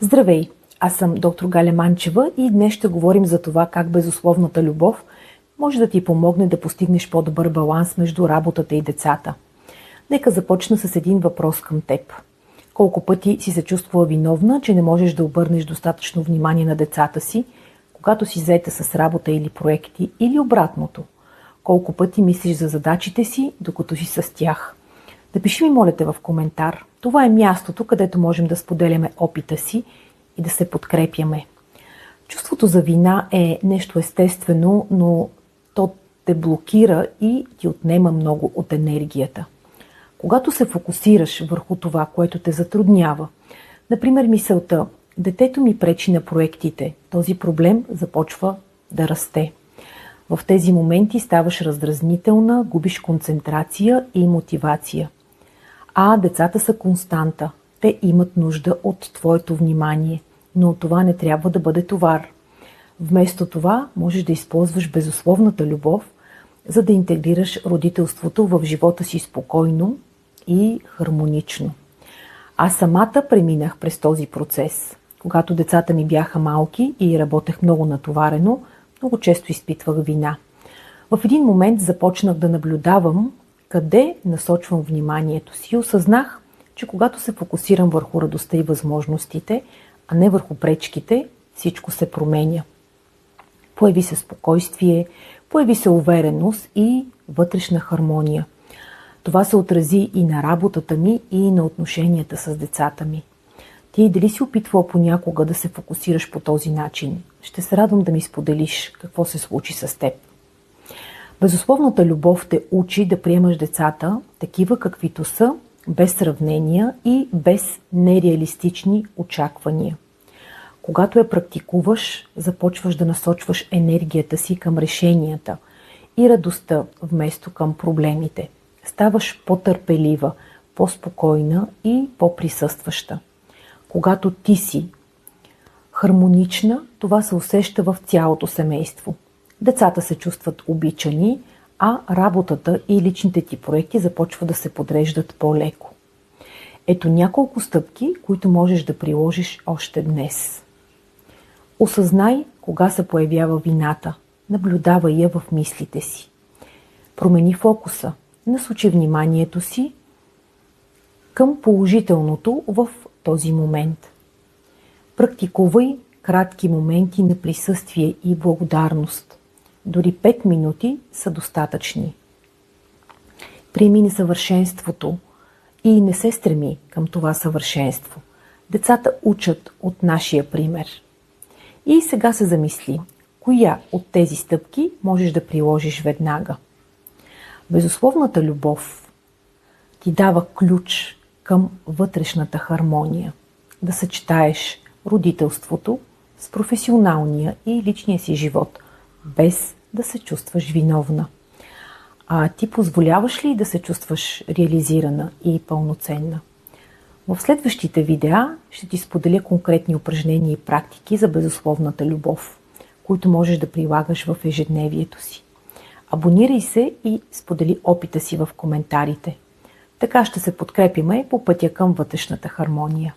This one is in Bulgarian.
Здравей! Аз съм доктор Галя Манчева и днес ще говорим за това как безусловната любов може да ти помогне да постигнеш по-добър баланс между работата и децата. Нека започна с един въпрос към теб. Колко пъти си се чувствала виновна, че не можеш да обърнеш достатъчно внимание на децата си, когато си заета с работа или проекти, или обратното? Колко пъти мислиш за задачите си, докато си с тях? Напиши ми, моля те, в коментар. Това е мястото, където можем да споделяме опита си и да се подкрепяме. Чувството за вина е нещо естествено, но то те блокира и ти отнема много от енергията. Когато се фокусираш върху това, което те затруднява, например мисълта «Детето ми пречи на проектите», този проблем започва да расте. В тези моменти ставаш раздразнителна, губиш концентрация и мотивация. А децата са константа. Те имат нужда от твоето внимание, но това не трябва да бъде товар. Вместо това можеш да използваш безусловната любов, за да интегрираш родителството в живота си спокойно и хармонично. Аз самата преминах през този процес. Когато децата ми бяха малки и работех много натоварено, много често изпитвах вина. В един момент започнах да наблюдавам къде насочвам вниманието си и осъзнах, че когато се фокусирам върху радостта и възможностите, а не върху пречките, всичко се променя. Появи се спокойствие, появи се увереност и вътрешна хармония. Това се отрази и на работата ми, и на отношенията с децата ми. Ти дали си опитвала понякога да се фокусираш по този начин? Ще се радвам да ми споделиш какво се случи с теб. Безусловната любов те учи да приемаш децата такива каквито са, без сравнения и без нереалистични очаквания. Когато я практикуваш, започваш да насочваш енергията си към решенията и радостта вместо към проблемите. Ставаш по-търпелива, по-спокойна и по-присъстваща. Когато ти си хармонична, това се усеща в цялото семейство. Децата се чувстват обичани, а работата и личните ти проекти започват да се подреждат по-леко. Ето няколко стъпки, които можеш да приложиш още днес. Осъзнай кога се появява вината. Наблюдавай я в мислите си. Промени фокуса. Насочи вниманието си към положителното в този момент. Практикувай кратки моменти на присъствие и благодарност. Дори 5 минути са достатъчни. Приеми несъвършенството и не се стреми към това съвършенство. Децата учат от нашия пример. И сега се замисли, коя от тези стъпки можеш да приложиш веднага. Безусловната любов ти дава ключ към вътрешната хармония. Да съчетаеш родителството с професионалния и личния си живот, без да се чувстваш виновна. А ти позволяваш ли да се чувстваш реализирана и пълноценна? В следващите видеа ще ти споделя конкретни упражнения и практики за безусловната любов, които можеш да прилагаш в ежедневието си. Абонирай се и сподели опита си в коментарите. Така ще се подкрепиме по пътя към вътрешната хармония.